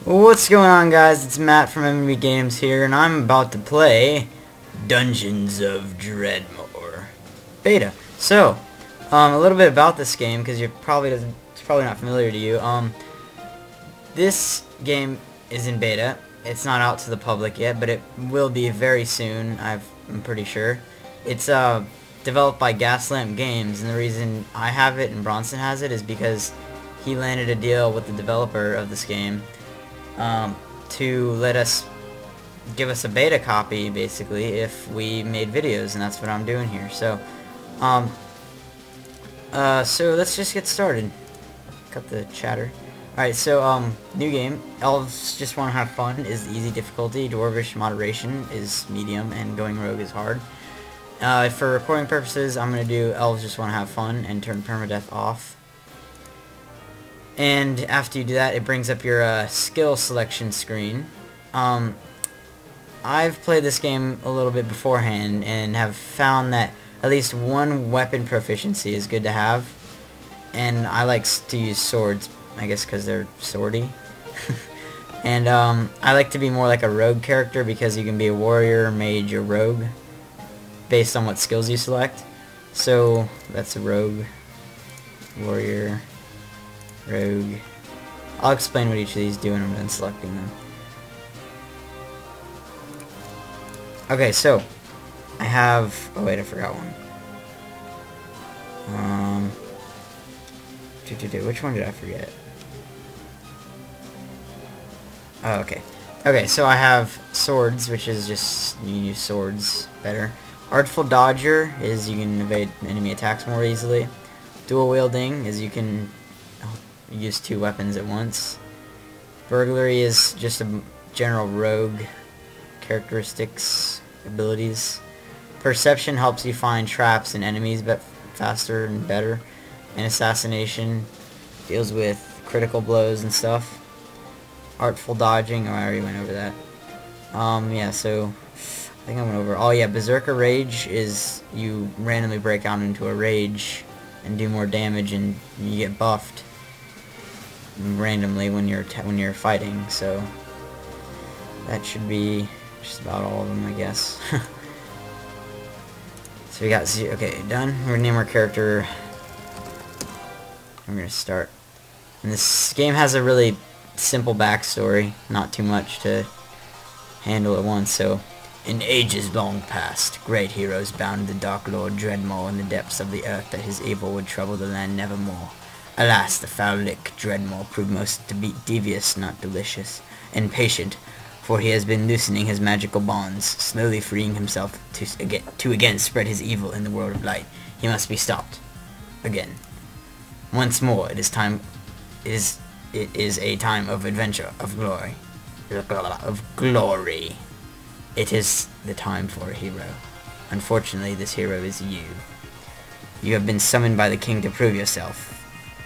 What's going on, guys? It's Matt from mandbgames here, and I'm about to play Dungeons of Dredmor beta. So, a little bit about this game, because it's probably not familiar to you. This game is in beta. It's not out to the public yet, but it will be very soon. I'm pretty sure. It's developed by Gaslamp Games, and the reason I have it and Bronson has it is because he landed a deal with the developer of this game. To give us a beta copy, basically, if we made videos, and that's what I'm doing here. So, so let's just get started. Cut the chatter. Alright, so, new game. Elves just want to have fun is easy difficulty, Dwarvish moderation is medium, and going rogue is hard. For recording purposes, I'm going to do Elves just want to have fun and turn permadeath off. And after you do that, it brings up your skill selection screen. I've played this game a little bit beforehand and have found that at least one weapon proficiency is good to have. And I like to use swords, I guess because they're swordy. And I like to be more like a rogue character because you can be a warrior, mage, or rogue based on what skills you select. So that's a rogue, warrior, rogue. I'll explain what each of these do when I'm done selecting them. Okay, so I have. Oh wait, I forgot one. Which one did I forget? Oh, okay. Okay, so I have swords, which is just you can use swords better. Artful Dodger is you can evade enemy attacks more easily. Dual wielding is you can use two weapons at once. Burglary is just a general rogue characteristics, abilities. Perception helps you find traps and enemies faster and better. And assassination deals with critical blows and stuff. Artful dodging, oh, I already went over that. Yeah, so I think I went over. Oh yeah, Berserker Rage is you randomly break out into a rage and do more damage, and you get buffed randomly when you're fighting. So that should be just about all of them, I guess. So we got okay, done. We're gonna name our character. We're gonna start. And this game has a really simple backstory, not too much to handle at once. So, in ages long past, great heroes bound the Dark Lord Dredmor in the depths of the earth that his evil would trouble the land nevermore. Alas, the foul lick Dredmor proved most devious, not delicious, and patient, for he has been loosening his magical bonds, slowly freeing himself to again spread his evil in the world of light. He must be stopped. Again. Once more, it is a time of adventure, of glory. Of glory. It is the time for a hero. Unfortunately, this hero is you. You have been summoned by the king to prove yourself.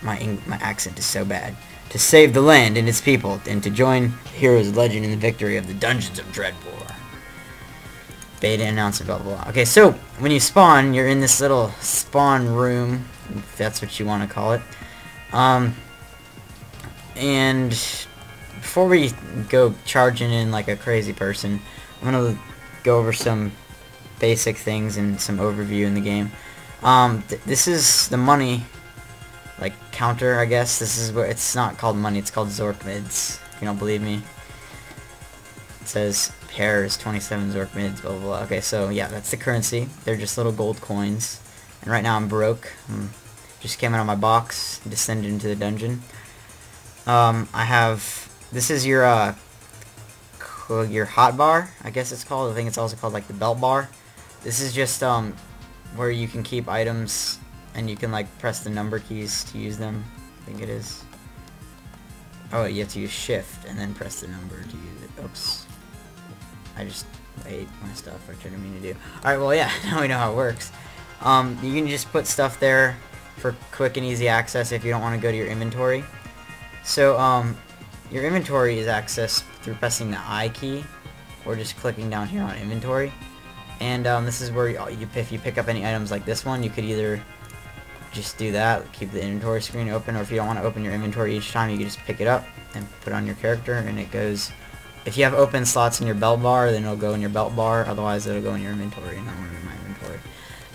My accent is so bad. To save the land and its people, and to join the hero's legend in the victory of the Dungeons of Dredmor. Beta announcer, blah blah blah. Okay, so when you spawn, you're in this little spawn room, if that's what you want to call it. And before we go charging in like a crazy person, I'm gonna go over some basic things and some overview in the game. This is the money, like, counter, I guess. This is where it's not called money, it's called Zorkmids. If you don't believe me, it says pairs 27 Zorkmids, blah blah blah. Okay, so yeah, that's the currency. They're just little gold coins. And right now I'm broke. Just came out of my box, descended into the dungeon. This is your hotbar, I guess it's called. I think it's also called like the belt bar. This is just where you can keep items, and you can like press the number keys to use them. I think it is. Oh, you have to use shift and then press the number to use it. Oops. I just ate my stuff, which I didn't mean to do. Alright, well yeah, now we know how it works. You can just put stuff there for quick and easy access if you don't want to go to your inventory. So, your inventory is accessed through pressing the I key, or just clicking down here on inventory. And this is where if you pick up any items like this one, you could either just do that. Keep the inventory screen open, or if you don't want to open your inventory each time, you can just pick it up and put it on your character, and it goes. If you have open slots in your belt bar, then it'll go in your belt bar. Otherwise, it'll go in your inventory, and not in my inventory.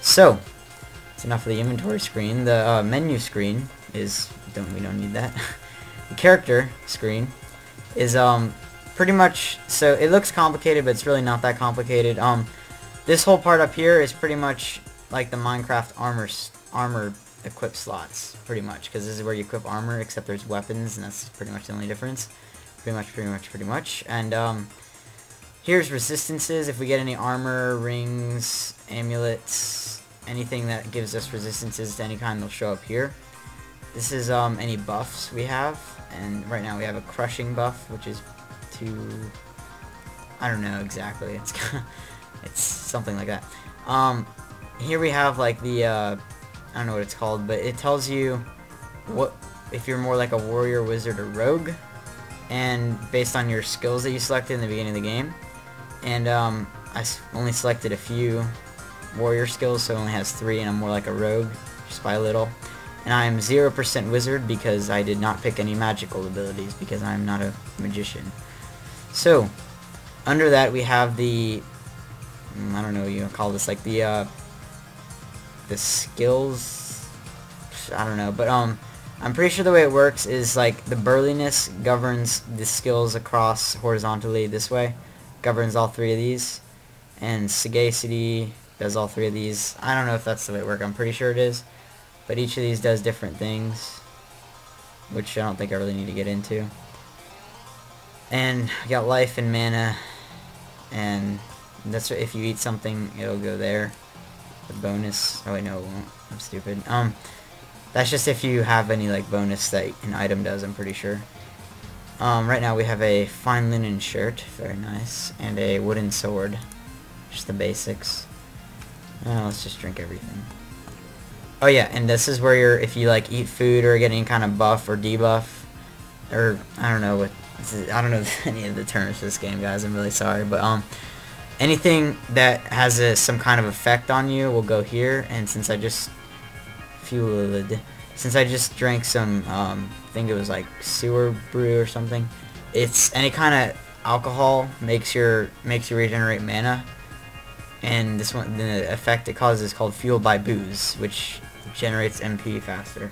So that's enough of the inventory screen. The menu screen is we don't need that. The character screen is pretty much, so it looks complicated, but it's really not that complicated. This whole part up here is pretty much like the Minecraft armor equip slots, pretty much, because this is where you equip armor, except there's weapons, and that's pretty much the only difference. Pretty much. And here's resistances. If we get any armor, rings, amulets, anything that gives us resistances to any kind, they'll show up here. This is any buffs we have, and right now we have a crushing buff, which is I don't know exactly. It's something like that. Here we have like the I don't know what it's called, but it tells you what if you're more like a warrior, wizard, or rogue, and based on your skills that you selected in the beginning of the game. And I only selected a few warrior skills, so it only has 3, and I'm more like a rogue, just by a little. And I'm 0% wizard because I did not pick any magical abilities because I'm not a magician. So under that we have the I don't know what you call this, like the skills, I don't know, but I'm pretty sure the way it works is like the burliness governs the skills across horizontally this way, governs all 3 of these, and sagacity does all 3 of these. I don't know if that's the way it works, I'm pretty sure it is, but each of these does different things, which I don't think I really need to get into. And we got life and mana, and that's what, if you eat something, it'll go there. The bonus, oh wait, no, it won't. I'm stupid. That's just if you have any like bonus that an item does, I'm pretty sure. Right now we have a fine linen shirt, very nice, and a wooden sword. Just the basics. Let's just drink everything. Oh yeah, and this is where you're, if you like eat food or get any kind of buff or debuff, or I don't know any of the terms for this game, guys. I'm really sorry, but anything that has some kind of effect on you will go here. And since I just drank some, I think it was like sewer brew or something. It's any kind of alcohol makes you regenerate mana. And this one, the effect it causes is called Fueled by Booze, which generates MP faster.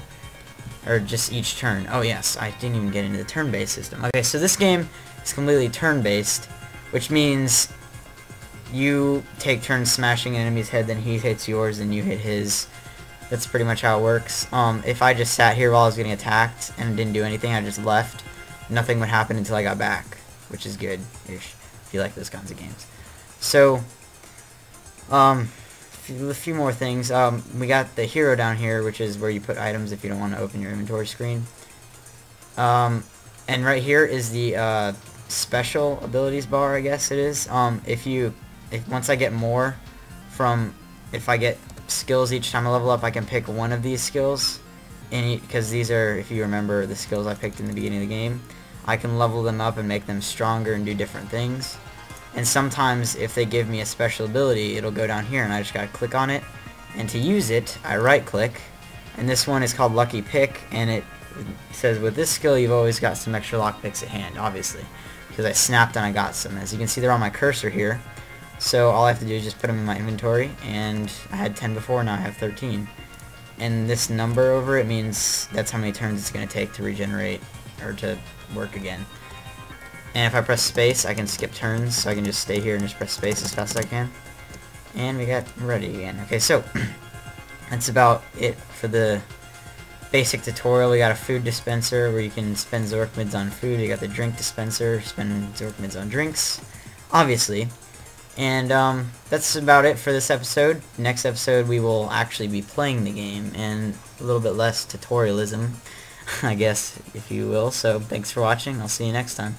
Or just each turn. Oh yes, I didn't even get into the turn-based system. Okay, so this game is completely turn-based, which means you take turns smashing an enemy's head, then he hits yours, and you hit his. That's pretty much how it works. If I just sat here while I was getting attacked and didn't do anything, I just left, nothing would happen until I got back, which is good-ish, if you like those kinds of games. So, a few more things. We got the hero down here, which is where you put items if you don't want to open your inventory screen. And right here is the special abilities bar, I guess it is. Once I get more from, if I get skills each time I level up, I can pick one of these skills, because these are, if you remember, the skills I picked in the beginning of the game. I can level them up and make them stronger and do different things. And sometimes if they give me a special ability, it'll go down here and I just gotta click on it, and to use it I right click, and this one is called Lucky Pick, and it says with this skill you've always got some extra lockpicks at hand, obviously, because I snapped and I got some. As you can see, they're on my cursor here, so all I have to do is just put them in my inventory, and I had 10 before, now I have 13. And this number over it means that's how many turns it's going to take to regenerate, or to work again. And if I press space, I can skip turns, so I can just stay here and just press space as fast as I can. And we got ready again. Okay, so that's about it for the basic tutorial. We got a food dispenser where you can spend Zork mids on food. You got the drink dispenser, spend Zork mids on drinks, obviously. And that's about it for this episode. Next episode we will actually be playing the game, and a little bit less tutorialism, I guess, if you will. So thanks for watching. I'll see you next time.